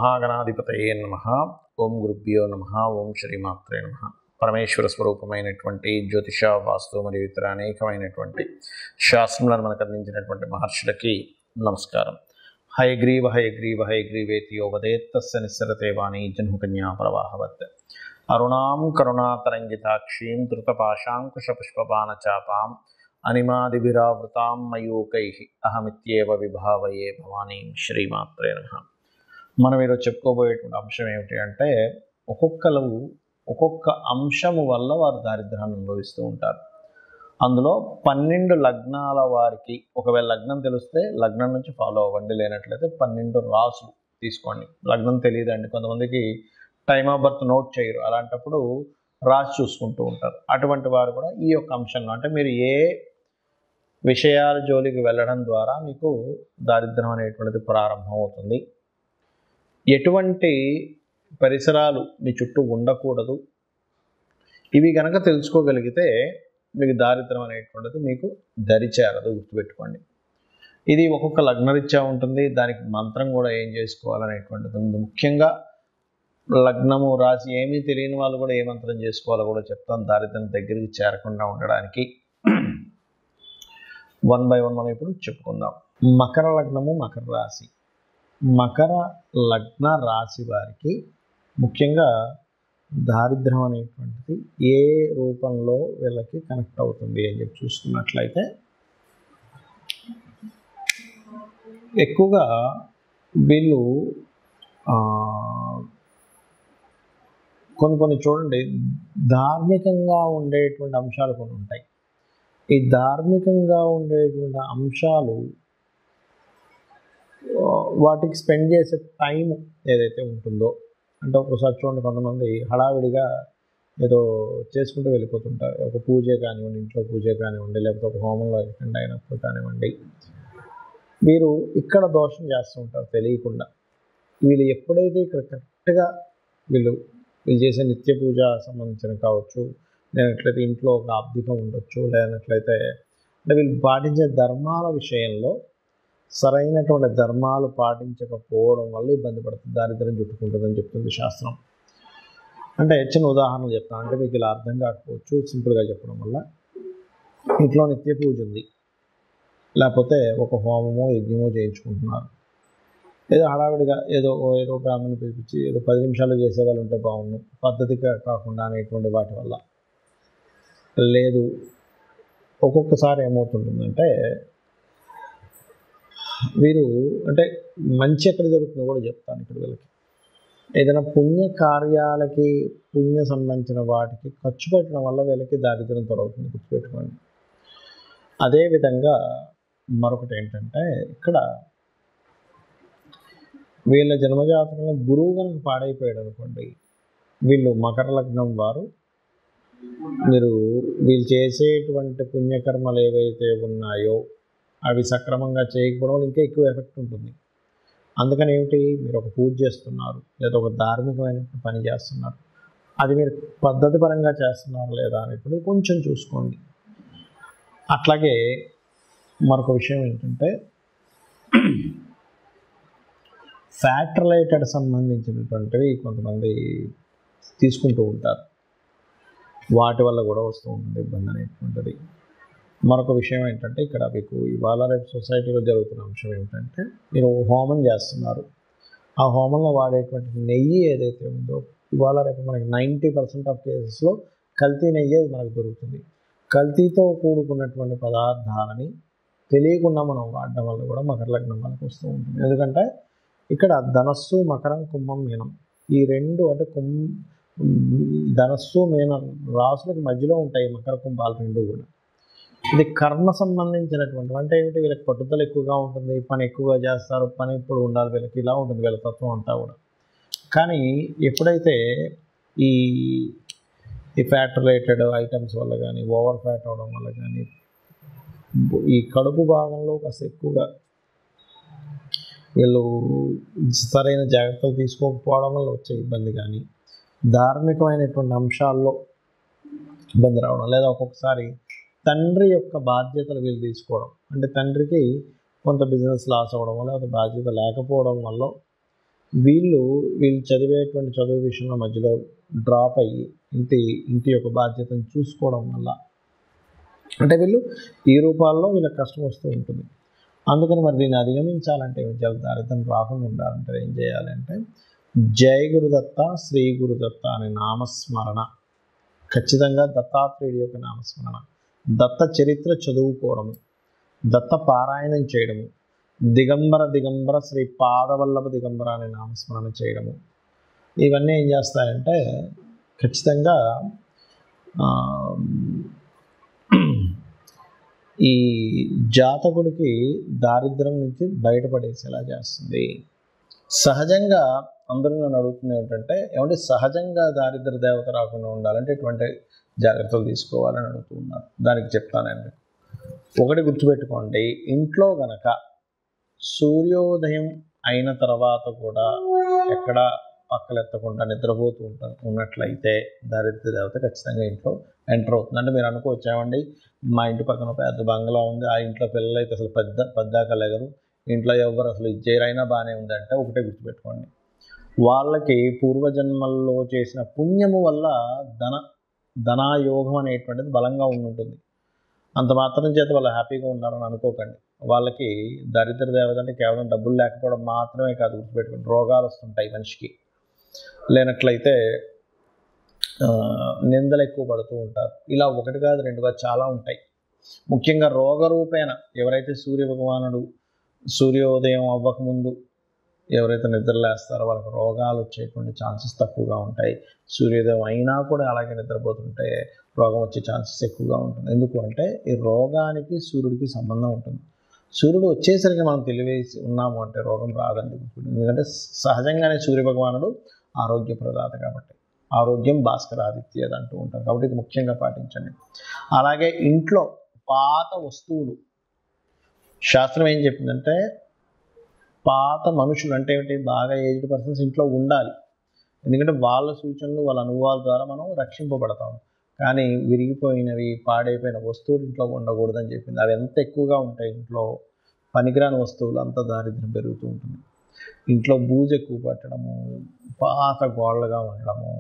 మహాగణాధిపతయే నమః. ఓం గురుభ్యో నమః. ఓం శ్రీమాత్రే నమః. పరమేశ్వర స్వరూపమైనటువంటి జ్యోతిష, వాస్తు మరియు ఇతర అనేకమైనటువంటి శాస్త్రములను మనకు అందించినటువంటి మహర్షులకి నమస్కారం. హయగ్రీవ హయగ్రీవ హయగ్రీవేతి యో వదేత్ తస్య నిస్సరతే వాణీ జన్మకన్యా ప్రవాహవత్. అరుణాం కరుణాతరంగితాక్షీం ధృతపాశాంకుశపుష్పబాణచాపాం అనిమాదిభిరావృతాం మయూకైః అహమిత్యేవ విభావయే భవానీం. శ్రీమాత్రే నమః. మనం ఈరోజు చెప్పుకోబోయేటువంటి అంశం ఏమిటి అంటే, ఒక్కొక్క అంశము వల్ల వారు దారిద్ర్యాన్ని అనుభవిస్తూ ఉంటారు. అందులో 12 లగ్నాల వారికి, ఒకవేళ లగ్నం తెలిస్తే లగ్నం నుంచి ఫాలో అవ్వండి, లేనట్లయితే 12 రాసులు తీసుకోండి. లగ్నం తెలియదండి, కొంతమందికి టైమ్ ఆఫ్ బర్త్ నోట్ చేయరు, అలాంటప్పుడు రాసి చూసుకుంటూ ఉంటారు. అటువంటి వారు కూడా ఈ యొక్క అంశంలో, అంటే మీరు ఏ విషయాల జోలికి వెళ్ళడం ద్వారా మీకు దారిద్ర్యం అనేటువంటిది ప్రారంభం అవుతుంది, ఎటువంటి పరిసరాలు మీ చుట్టూ ఉండకూడదు, ఇవి కనుక తెలుసుకోగలిగితే మీకు దారిద్ర్యం అనేటువంటిది మీకు దరిచేరదు. గుర్తుపెట్టుకోండి. ఇది ఒక్కొక్క లగ్నరీత్యా ఉంటుంది, దానికి మంత్రం కూడా ఏం చేసుకోవాలనేటువంటిది ఉంది. ముఖ్యంగా లగ్నము రాశి ఏమీ తెలియని వాళ్ళు కూడా ఏ మంత్రం చేసుకోవాలో కూడా చెప్తాను, దారిద్ర్యం దగ్గరికి చేరకుండా ఉండడానికి. 1 by 1 మనం ఇప్పుడు చెప్పుకుందాం. మకర లగ్నము, మకర రాశి. మకర లగ్న రాశి వారికి ముఖ్యంగా దారిద్ర్యం అనేటువంటిది ఏ రూపంలో వీళ్ళకి కనెక్ట్ అవుతుంది అని చెప్పి చూసుకున్నట్లయితే, ఎక్కువగా వీళ్ళు కొన్ని చూడండి, ధార్మికంగా ఉండేటువంటి అంశాలు కొన్ని ఉంటాయి. ఈ ధార్మికంగా ఉండేటువంటి అంశాలు, వాటికి స్పెండ్ చేసే టైం ఏదైతే ఉంటుందో, అంటే ఒకసారి చూడండి, కొంతమంది హడావిడిగా ఏదో చేసుకుంటూ వెళ్ళిపోతుంటారు. ఒక పూజ కానివ్వండి, ఇంట్లో పూజ కానివ్వండి, లేకపోతే ఒక హోమంలో అటెండ్ అయినప్పుడు కానివ్వండి, వీరు ఇక్కడ దోషం చేస్తూ ఉంటారు తెలియకుండా. వీళ్ళు ఎప్పుడైతే ఇక్కడ కరెక్ట్గా వీళ్ళు చేసే నిత్య పూజ సంబంధించిన కావచ్చు, లేనట్లయితే ఇంట్లో ఒక ఆబ్దికం ఉండొచ్చు, లేనట్లయితే అంటే వీళ్ళు పాటించే ధర్మాల విషయంలో సరైనటువంటి ధర్మాలు పాటించకపోవడం వల్ల ఇబ్బంది పడుతుంది, దారిద్ర్యం చుట్టుకుంటుందని చెప్తుంది శాస్త్రం. అంటే చిన్న ఉదాహరణలు చెప్తాను, అంటే మీకు ఇలా అర్థం కాకపోవచ్చు, సింపుల్గా చెప్పడం వల్ల. ఇంట్లో నిత్య పూజ ఉంది, లేకపోతే ఒక హోమమో యజ్ఞమో చేయించుకుంటున్నారు, ఏదో హడావిడిగా ఏదో బ్రాహ్మణుని పిలిపించి ఏదో 10 నిమిషాలు చేసేవాళ్ళు ఉంటే బాగుండు, పద్ధతిగా కాకుండా అనేటువంటి వాటి వల్ల లేదు. ఒక్కొక్కసారి ఏమవుతుంటుందంటే, వీరు అంటే మంచి ఎక్కడ జరుగుతుందో కూడా చెప్తాను ఇక్కడ. వీళ్ళకి ఏదైనా పుణ్య కార్యాలకి, పుణ్య సంబంధించిన వాటికి ఖర్చు పెట్టడం వల్ల వీళ్ళకి దారిద్ర్యం తొలగుతుంది, గుర్తుపెట్టుకోండి. అదేవిధంగా మరొకటి ఏంటంటే, ఇక్కడ వీళ్ళ జన్మజాతకంలో గురువు కనుక పాడైపోయాడు అనుకోండి, వీళ్ళు మకర లగ్నం వారు, వీళ్ళు చేసేటువంటి పుణ్యకర్మలు ఏవైతే ఉన్నాయో అవి సక్రమంగా చేయకపోవడం వల్ల ఇంకా ఎక్కువ ఎఫెక్ట్ ఉంటుంది. అందుకని ఏమిటి, మీరు ఒక పూజ చేస్తున్నారు, లేదా ఒక ధార్మికమైన పని చేస్తున్నారు, అది మీరు పద్ధతి పరంగా చేస్తున్నారు లేదా అనేది కొంచెం చూసుకోండి. అట్లాగే మరొక విషయం ఏంటంటే, ఫ్యాట్ రిలేటెడ్ సంబంధించినటువంటివి కొంతమంది తీసుకుంటూ ఉంటారు, వాటి వల్ల కూడా వస్తూ ఉంటుంది ఇబ్బంది అనేటువంటిది. మరొక విషయం ఏంటంటే, ఇక్కడ మీకు ఇవాళ రేపు సొసైటీలో జరుగుతున్న అంశం ఏమిటంటే, మీరు హోమం చేస్తున్నారు, ఆ హోమంలో వాడేటువంటి నెయ్యి ఏదైతే ఉందో, ఇవాళ రేపు మనకి 90% ఆఫ్ కేసెస్లో కల్తీ నెయ్యి మనకు దొరుకుతుంది. కల్తీతో కూడుకున్నటువంటి పదార్థాలని తెలియకుండా మనం వాడడం వల్ల కూడా మకర లగ్నం మనకు వస్తూ ఉంటుంది. ఎందుకంటే ఇక్కడ ధనస్సు, మకరం, కుంభం, మీనం, ఈ రెండు అంటే ధనస్సు, మీనం రాసులకు మధ్యలో ఉంటాయి మకర కుంభాలు రెండు కూడా. ఇది కర్మ సంబంధించినటువంటి, అంటే ఏమిటి, వీళ్ళకి పట్టుదల ఎక్కువగా ఉంటుంది, పని ఎక్కువగా చేస్తారు, పని ఇప్పుడు ఉండాలి వీళ్ళకి, ఇలా ఉంటుంది వీళ్ళ తత్వం అంతా కూడా. కానీ ఎప్పుడైతే ఈ ఫ్యాట్ రిలేటెడ్ ఐటమ్స్ వల్ల కానీ, ఓవర్ ఫ్యాట్ అవడం వల్ల కానీ, ఈ కడుపు భాగంలో కాస్త ఎక్కువగా వీళ్ళు సరైన జాగ్రత్తలు తీసుకోకపోవడం వల్ల వచ్చే ఇబ్బంది కానీ, ధార్మికమైనటువంటి అంశాల్లో ఇబ్బంది రావడం, లేదా ఒక్కొక్కసారి తండ్రి యొక్క బాధ్యతలు వీళ్ళు తీసుకోవడం, అంటే తండ్రికి కొంత బిజినెస్ లాస్ అవ్వడం వల్ల, బాధ్యత లేకపోవడం వల్ల వీళ్ళు చదివేటువంటి చదువు విషయంలో మధ్యలో డ్రాప్ అయ్యి ఇంటి యొక్క బాధ్యతను చూసుకోవడం వల్ల అంటే వీళ్ళు ఈ రూపాల్లో వీళ్ళకి కష్టం వస్తూ ఉంటుంది. అందుకని మరి దీన్ని అధిగమించాలంటే దారిద్ర్యం రాకుండా ఉండాలంటే ఏం చేయాలంటే జయ గురుదత్త, శ్రీ గురుదత్త అనే నామస్మరణ, ఖచ్చితంగా దత్తాత్రేయుడి యొక్క నామస్మరణ, దత్త చరిత్ర చదువుకోవడము, దత్త పారాయణం చేయడము, దిగంబర శ్రీ పాదవల్లభ దిగంబర అనే నామస్మరణ చేయడము, ఇవన్నీ ఏం చేస్తాయంటే ఖచ్చితంగా ఈ జాతకుడికి దారిద్ర్యం నుంచి బయటపడేసేలా చేస్తుంది. సహజంగా అందరూ నన్ను అడుగుతుంది ఏంటంటే ఏమంటే సహజంగా దారిద్ర దేవత రాకుండా ఉండాలంటే ఎటువంటి జాగ్రత్తలు తీసుకోవాలని అడుగుతున్నారు. దానికి చెప్తానండి. ఒకటి గుర్తుపెట్టుకోండి, ఇంట్లో గనక సూర్యోదయం అయిన తర్వాత కూడా ఎక్కడ పక్కలెత్తకుండా నిద్రపోతూ ఉన్నట్లయితే దారిద్ర దేవత ఖచ్చితంగా ఇంట్లో ఎంటర్ అవుతుంది. అంటే మీరు అనుకోవచ్చు, ఏమండి మా ఇంటి పక్కన పెద్ద బంగ్లా ఉంది, ఆ ఇంట్లో పిల్లలు అయితే అసలు పెద్దాక లేగరు, ఇంట్లో ఎవరు అసలు ఇచ్చేరైనా బాగానే ఉంది అంటే ఒకటే గుర్తుపెట్టుకోండి, వాళ్ళకి పూర్వజన్మల్లో చేసిన పుణ్యము వల్ల ధనాయోగం అనేటువంటిది బలంగా ఉంటుంది. అంత మాత్రం చేత వాళ్ళు హ్యాపీగా ఉన్నారని అనుకోకండి. వాళ్ళకి దరిద్ర దేవత అంటే కేవలం డబ్బులు లేకపోవడం మాత్రమే కాదు, గుర్తుపెట్టుకోండి, రోగాలు వస్తుంటాయి మనిషికి. లేనట్లయితే నిందలు ఎక్కువ పడుతూ ఉంటారు. ఇలా ఒకటి కాదు రెండు కాదు చాలా ఉంటాయి. ముఖ్యంగా రోగరూపేణ ఎవరైతే సూర్య భగవానుడు సూర్యోదయం అవ్వకముందు ఎవరైతే నిద్రలేస్తారో వాళ్ళకి రోగాలు వచ్చేటువంటి ఛాన్సెస్ తక్కువగా ఉంటాయి. సూర్యోదయం అయినా కూడా అలాగే నిద్రపోతుంటే రోగం వచ్చే ఛాన్సెస్ ఎక్కువగా ఉంటుంది. ఎందుకు అంటే ఈ రోగానికి సూర్యుడికి సంబంధం ఉంటుంది. సూర్యుడు వచ్చేసరికి మనం తెలివేసి ఉన్నాము అంటే రోగం రాదండి. ఎందుకంటే సహజంగానే సూర్య భగవానుడు ఆరోగ్య ప్రదాత కాబట్టి, ఆరోగ్యం భాస్కరాదిత్యది అంటూ ఉంటారు కాబట్టి ఇది ముఖ్యంగా పాటించండి. అలాగే ఇంట్లో పాత వస్తువులు, శాస్త్రం ఏం చెప్పిందంటే పాత మనుషులు అంటే ఏమిటి, బాగా ఏజ్డ్ పర్సన్స్ ఇంట్లో ఉండాలి. ఎందుకంటే వాళ్ళ సూచనలు వాళ్ళ అనుభవాల ద్వారా మనం రక్షింపబడతాం. కానీ విరిగిపోయినవి పాడైపోయిన వస్తువులు ఇంట్లో ఉండకూడదని చెప్పింది. అవి ఎంత ఎక్కువగా ఉంటాయి ఇంట్లో పనికిరాని వస్తువులు అంత దారిద్ర్యం పెరుగుతూ ఉంటుంది. ఇంట్లో బూజు ఎక్కువ పట్టడము, పాత గోళ్ళగా ఉండడము,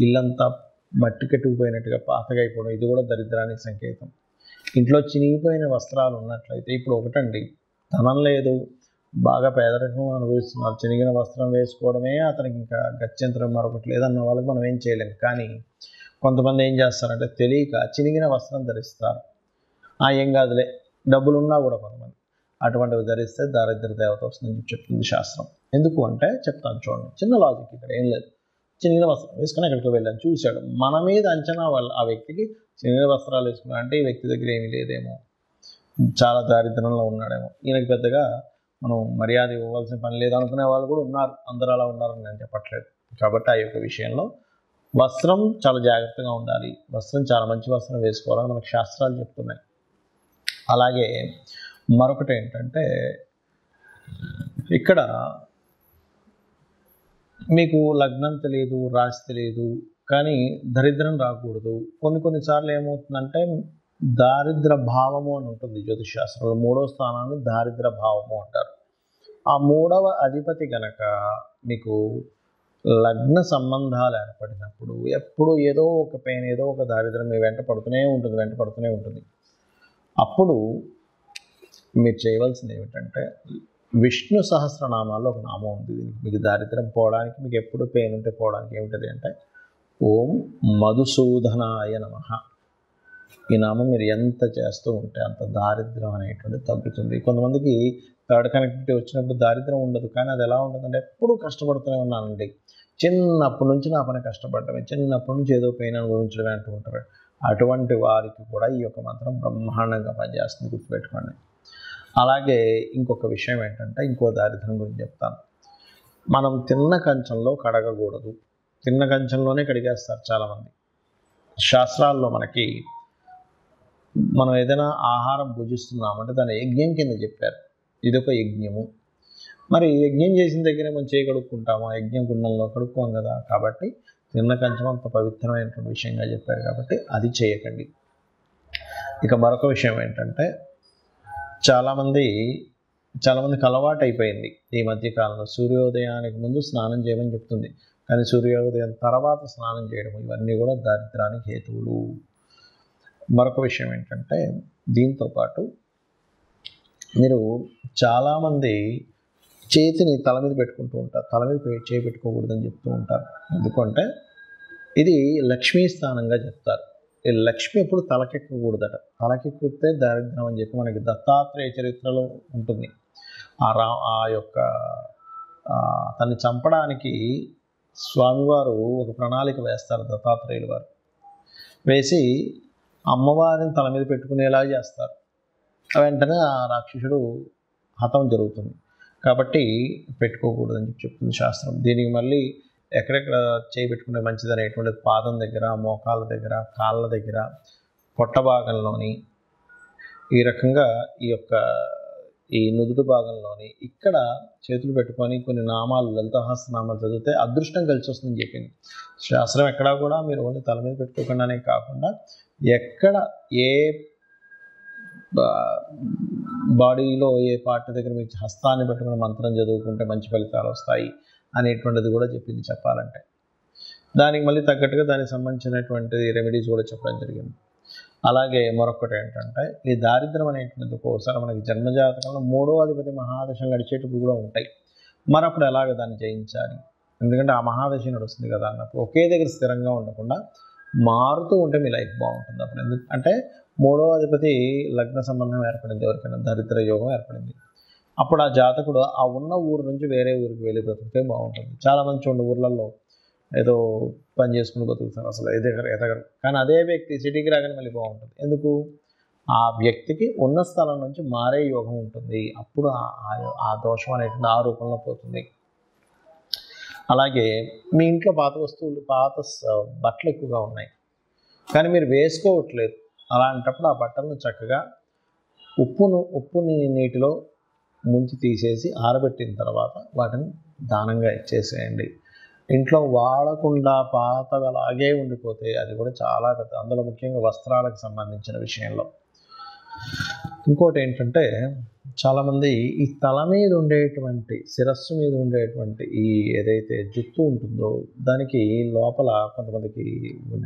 ఇల్లంతా మట్టి కట్టుకుపోయినట్టుగా పాతగా అయిపోవడం, ఇది కూడా దరిద్రానికి సంకేతం. ఇంట్లో చినిగిపోయిన వస్త్రాలు ఉన్నట్లయితే, ఇప్పుడు ఒకటండి, ధనం లేదు, బాగా పేదరికం అనుభవిస్తున్నారు, చినిగిన వస్త్రం వేసుకోవడమే అతనికి ఇంకా గత్యంతరం మరొకటి లేదన్న వాళ్ళకి మనం ఏం చేయలేము. కానీ కొంతమంది ఏం చేస్తారంటే తెలియక చినిగిన వస్త్రం ధరిస్తారు. ఏం కాదులే, డబ్బులు ఉన్నా కూడా కొంతమంది అటువంటివి ధరిస్తే దారిద్ర దేవత వస్తుందని చెప్తుంది శాస్త్రం. ఎందుకు అంటే చెప్తాను చూడండి, చిన్న లాజిక్ ఇక్కడ ఏం లేదు. చినిగిన వస్త్రం వేసుకుని ఎక్కడికి వెళ్ళాను, చూశాడు, మన మీద అంచనా వాళ్ళు ఆ వ్యక్తికి చినిగిన వస్త్రాలు వేసుకున్నా అంటే ఈ వ్యక్తి దగ్గర ఏమీ లేదేమో, చాలా దారిద్రంలో ఉన్నాడేమో, ఈయనకి పెద్దగా మనం మర్యాద ఇవ్వవలసిన పని లేదు అనుకునే వాళ్ళు కూడా ఉన్నారు. అందరూ అలా ఉన్నారని నేను చెప్పట్లేదు. కాబట్టి ఆ యొక్క విషయంలో వస్త్రం చాలా జాగ్రత్తగా ఉండాలి. వస్త్రం చాలా మంచి వస్త్రం వేసుకోవాలని మనకు శాస్త్రాలు చెప్తున్నాయి. అలాగే మరొకటి ఏంటంటే ఇక్కడ మీకు లగ్నం తెలియదు, రాశి తెలియదు, కానీ దరిద్రం రాకూడదు. కొన్నిసార్లు ఏమవుతుందంటే దారిద్ర భావము అని ఉంటుంది జ్యోతిష్ శాస్త్రంలో. 3వ స్థానాన్ని దారిద్ర భావము అంటారు. ఆ 3వ అధిపతి గనక మీకు లగ్న సంబంధాలు ఏర్పడినప్పుడు ఎప్పుడు ఏదో ఒక పెయిన్, ఏదో ఒక దారిద్రం మీ వెంట పడుతూనే ఉంటుంది. అప్పుడు మీరు చేయవలసింది ఏమిటంటే విష్ణు సహస్రనామాల్లో ఒక నామం ఉంది. మీకు దారిద్రం పోవడానికి, మీకు ఎప్పుడు పెయిన్ ఉంటే పోవడానికి ఏమిటది అంటే ఓం మధుసూదనాయ నమః. ఈ నామం మీరు ఎంత చేస్తూ ఉంటే అంత దారిద్రం అనేటువంటి తగ్గుతుంది. కొంతమందికి థర్డ్ కనెక్టివిటీ వచ్చినప్పుడు దారిద్రం ఉండదు, కానీ అది ఎలా ఉంటుందంటే ఎప్పుడూ కష్టపడుతూనే ఉన్నానండి, చిన్నప్పటి నుంచి నా పని కష్టపడటమే, చిన్నప్పటి నుంచి ఏదో పెయిన్ అనుభవించడమే అంటూ ఉంటారు. అటువంటి వారికి కూడా ఈ యొక్క మంత్రం బ్రహ్మాండంగా పనిచేస్తుంది, గుర్తుపెట్టుకోండి. అలాగే ఇంకొక విషయం ఏంటంటే, ఇంకో దారిద్రం గురించి చెప్తాను. మనం తిన్న కంచంలో కడగకూడదు. తిన్న కంచంలోనే కడిగేస్తారు చాలామంది. శాస్త్రాల్లో మనకి మనం ఏదైనా ఆహారం భుజిస్తున్నామంటే దాన్ని యజ్ఞం కింద చెప్పారు. ఇదొక యజ్ఞము. మరి యజ్ఞం చేసిన దగ్గరే మనం చేయి కడుక్కుంటామా? యజ్ఞం కుండంలో కడుక్కోం కదా. కాబట్టి తిన్న కంచం అంత పవిత్రమైనటువంటి విషయంగా చెప్పారు కాబట్టి అది చేయకండి. ఇక మరొక విషయం ఏంటంటే చాలామంది చాలామందికి అలవాటు అయిపోయింది ఈ మధ్యకాలంలో. సూర్యోదయానికి ముందు స్నానం చేయమని చెప్తుంది, కానీ సూర్యోదయం తర్వాత స్నానం చేయడం, ఇవన్నీ కూడా దారిద్రానికి హేతువులు. మరొక విషయం ఏంటంటే, దీంతో పాటు మీరు చాలామంది చేతిని తల మీద పెట్టుకుంటూ ఉంటారు. తల మీద చేయి పెట్టుకోకూడదని చెప్తూ ఉంటారు. ఎందుకంటే ఇది లక్ష్మీ స్థానంగా చెప్తారు. ఈ లక్ష్మి ఎప్పుడు తలకెక్కకూడదట. తలకెక్కితే దారిద్ర్యం అని చెప్పి మనకి దత్తాత్రేయ చరిత్రలో ఉంటుంది. ఆ యొక్క తన్ని చంపడానికి స్వామివారు ఒక ప్రణాళిక వేస్తారు. దత్తాత్రేయులు వారు వేసి అమ్మవారిని తల మీద పెట్టుకునేలా చేస్తారు. వెంటనే ఆ రాక్షసుడు హతం జరుగుతుంది. కాబట్టి పెట్టుకోకూడదని చెప్తుంది శాస్త్రం. దీనికి మళ్ళీ ఎక్కడెక్కడ చేయి పెట్టుకుంటే మంచిది అనేటువంటిది పాదం దగ్గర, మోకాళ్ళ దగ్గర, కాళ్ళ దగ్గర, పొట్ట భాగంలోని, ఈ రకంగా ఈ నుదుటి భాగంలోని ఇక్కడ చేతులు పెట్టుకొని కొన్ని నామాలు, లలితాసహస్రనామాలు చదివితే అదృష్టం కలిసి వస్తుందని చెప్పింది శాస్త్రం. ఎక్కడా కూడా మీరు ఓన్లీ తల మీద పెట్టుకోకుండానే కాకుండా ఎక్కడ ఏ బాడీలో ఏ పార్ట్ దగ్గర మీకు హస్తాన్ని పెట్టుకుని మంత్రం చదువుకుంటే మంచి ఫలితాలు వస్తాయి అనేటువంటిది కూడా చెప్పింది చెప్పాలంటే. దానికి మళ్ళీ తగ్గట్టుగా దానికి సంబంధించినటువంటి రెమెడీస్ కూడా చెప్పడం జరిగింది. అలాగే మరొకటి ఏంటంటే, ఈ దారిద్ర్యం అనేటువంటిది ఒక్కోసారి మనకి జన్మజాతకంలో 3వ అధిపతి మహాదశలు నడిచేటప్పుడు కూడా ఉంటాయి. మరి అప్పుడు ఎలాగ దాన్ని జయించాలి? ఎందుకంటే ఆ మహాదశ నడుస్తుంది కదా అన్నప్పుడు ఒకే దగ్గర స్థిరంగా ఉండకుండా మారుతూ ఉంటే మీ లైఫ్ బాగుంటుంది. అప్పుడు ఎందుకంటే 3వ అధిపతి లగ్న సంబంధం ఏర్పడింది, ఎవరికైనా దరిద్ర యోగం ఏర్పడింది. అప్పుడు ఆ జాతకుడు ఆ ఉన్న ఊరు నుంచి వేరే ఊరికి వెళ్ళి బ్రతికితే బాగుంటుంది. చాలామంది చూడండి ఊర్లలో ఏదో పని చేసుకుని బతుకుతారు, అసలు ఎదగరు. కానీ అదే వ్యక్తి సిటీకి రాగానే మళ్ళీ బాగుంటుంది. ఎందుకు? ఆ వ్యక్తికి ఉన్న స్థలం నుంచి మారే యోగం ఉంటుంది. అప్పుడు ఆ దోషం అనేటువంటి ఆ రూపంలో పోతుంది. అలాగే మీ ఇంట్లో పాత వస్తువులు, పాత బట్టలు ఎక్కువగా ఉన్నాయి కానీ మీరు వేసుకోవట్లేదు. అలాంటప్పుడు ఆ బట్టలను చక్కగా ఉప్పుని నీటిలో ముంచి తీసేసి ఆరబెట్టిన తర్వాత వాటిని దానంగా ఇచ్చేసేయండి. ఇంట్లో వాడకుండా పాతవి అలాగే ఉండిపోతే అది కూడా చాలా పెద్ద, అందులో ముఖ్యంగా వస్త్రాలకు సంబంధించిన విషయంలో. ఇంకోటి ఏంటంటే, చాలామంది ఈ తల మీద ఉండేటువంటి, శిరస్సు మీద ఉండేటువంటి ఈ ఏదైతే జుట్టు ఉంటుందో దానికి లోపల కొంతమందికి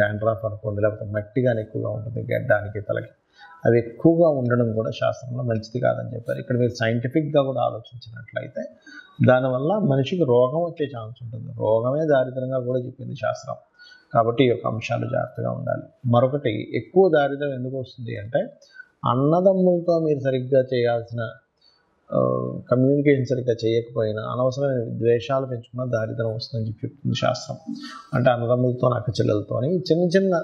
డాండ్రఫ్ అనుకోండి, లేకపోతే మట్టి కానీ ఎక్కువగా ఉంటుంది గడ్డానికి, తలకి. అవి ఎక్కువగా ఉండడం కూడా శాస్త్రంలో మంచిది కాదని చెప్పారు. ఇక్కడ మీరు సైంటిఫిక్గా కూడా ఆలోచించినట్లయితే దానివల్ల మనిషికి రోగం వచ్చే ఛాన్స్ ఉంటుంది. రోగమే దారిద్రంగా కూడా చెప్పింది శాస్త్రం. కాబట్టి ఈ యొక్క అంశాలు జాగ్రత్తగా ఉండాలి. మరొకటి, ఎక్కువ దారిద్రం ఎందుకు వస్తుంది అంటే, అన్నదమ్ములతో మీరు సరిగ్గా చేయాల్సిన కమ్యూనికేషన్ సరిగ్గా చేయకపోయినా, అనవసరమైన ద్వేషాలు పెంచుకున్న దారిద్రం వస్తుందని చెప్పి చెప్తుంది శాస్త్రం. అంటే అన్నదమ్ములతో, అక్క చెల్లెలతోని చిన్న చిన్న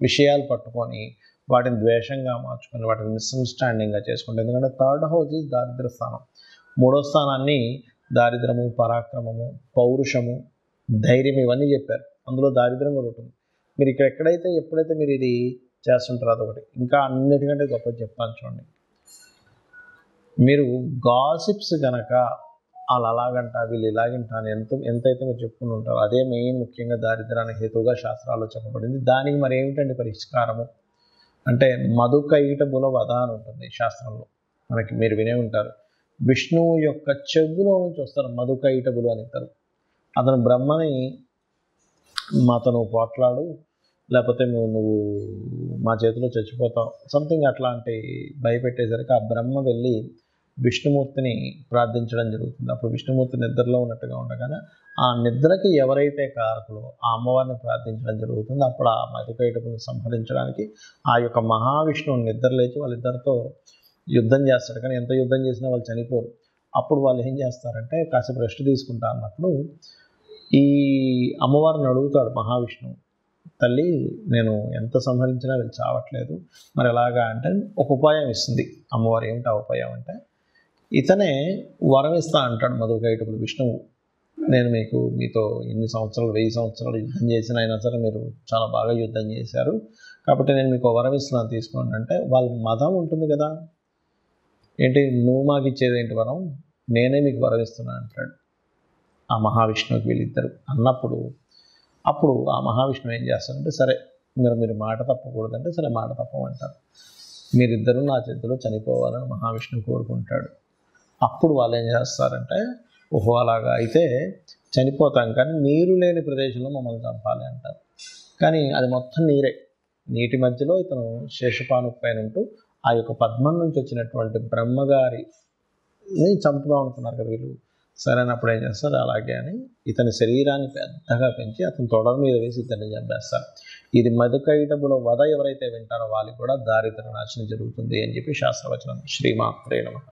విషయాలు పట్టుకొని వాటిని ద్వేషంగా మార్చుకొని వాటిని మిస్అండర్స్టాండింగ్గా చేసుకుంటాం. ఎందుకంటే 3rd హౌస్ ఈజ్ దారిద్ర స్థానం. 3వ స్థానాన్ని దారిద్రము, పరాక్రమము, పౌరుషము, ధైర్యం ఇవన్నీ చెప్పారు. అందులో దారిద్రం కూడా ఉంటుంది. మీరు ఇక్కడ ఎప్పుడైతే మీరు ఇది చేస్తుంటారో అదొకటి. ఇంకా అన్నిటికంటే గొప్పది చెప్తాను చూడండి. మీరు గాసిప్స్ కనుక వాళ్ళు అలాగంట వీళ్ళు ఇలాగంట అని ఎంతైతే మీరు చెప్పుకుని ఉంటారో అదే మెయిన్ ముఖ్యంగా దారిద్రానికి హేతువుగా శాస్త్రాల్లో చెప్పబడింది. దానికి మరి ఏమిటండి పరిష్కారము అంటే, మధుకైటబుల వధ అని ఉంటుంది శాస్త్రంలో. మనకి మీరు వినే ఉంటారు. విష్ణువు యొక్క చెవులో నుంచి వస్తారు మధుకైటబులు అని అంటారు. అతను బ్రహ్మని మాతో నువ్వు పోట్లాడు, లేకపోతే నువ్వు మా చేతిలో చచ్చిపోతావు, సంథింగ్ అట్లాంటి భయపెట్టేసరికి ఆ బ్రహ్మ వెళ్ళి విష్ణుమూర్తిని ప్రార్థించడం జరుగుతుంది. అప్పుడు విష్ణుమూర్తి నిద్రలో ఉన్నట్టుగా ఉండగానే ఆ నిద్రకి ఎవరైతే కారకులో ఆ అమ్మవారిని ప్రార్థించడం జరుగుతుంది. అప్పుడు ఆ మధుకైటబులను సంహరించడానికి ఆ యొక్క మహావిష్ణువుని నిద్ర లేచి వాళ్ళిద్దరితో యుద్ధం చేస్తాడు. కానీ ఎంత యుద్ధం చేసినా వాళ్ళు చనిపోరు. అప్పుడు వాళ్ళు ఏం చేస్తారంటే, కాసేపు రెస్ట్ తీసుకుంటా అన్నప్పుడు ఈ అమ్మవారిని అడుగుతాడు మహావిష్ణువు, తల్లి నేను ఎంత సంహరించినా వీళ్ళు చావట్లేదు, మరి ఎలాగా అంటే ఒక ఉపాయం ఇస్తుంది అమ్మవారు. ఏమిటి ఆ ఉపాయం అంటే, ఇతనే వరం ఇస్తా అంటాడు మధుకైటబులు విష్ణువు. నేను మీతో ఎన్ని సంవత్సరాలు 1000 సంవత్సరాలు యుద్ధం చేసిన అయినా సరే మీరు చాలా బాగా యుద్ధం చేశారు, కాబట్టి నేను మీకు వరం ఇస్తున్నాను తీసుకోండి అంటే, వాళ్ళ మదం ఉంటుంది కదా, ఏంటి నువ్వు మాకు ఇచ్చేది ఏంటి వరం, నేనే మీకు వరం ఇస్తున్నాను అంటాడు ఆ మహావిష్ణువుకి వీళ్ళిద్దరు అన్నప్పుడు. అప్పుడు ఆ మహావిష్ణువు ఏం చేస్తారంటే, సరే మీరు మాట తప్పకూడదంటే సరే మాట తప్పమంటారు. మీరిద్దరూ నా చేతిలో చనిపోవాలని మహావిష్ణువు కోరుకుంటాడు. అప్పుడు వాళ్ళు ఏం చేస్తారంటే, ఓహో అలాగా అయితే చనిపోతాం, కానీ నీరు లేని ప్రదేశంలో మమ్మల్ని చంపాలి అంటారు. కానీ అది మొత్తం నీరే. నీటి మధ్యలో ఇతను శేషపాను పైన ఉంటూ ఆ యొక్క పద్మం నుంచి వచ్చినటువంటి బ్రహ్మగారిని చంపుదాం అనుకున్నారు కదా వీళ్ళు. సరైనప్పుడు ఏం చేస్తారు, అలాగే అని ఇతని శరీరాన్ని పెద్దగా పెంచి అతని తొడల మీద వేసి ఇతన్ని చంపేస్తారు. ఇది మధుకైటబుల వధ ఎవరైతే వింటారో వాళ్ళకి కూడా దారిద్ర నాశనం జరుగుతుంది అని చెప్పి శాస్త్రవచనం. శ్రీమాత్రే నమః.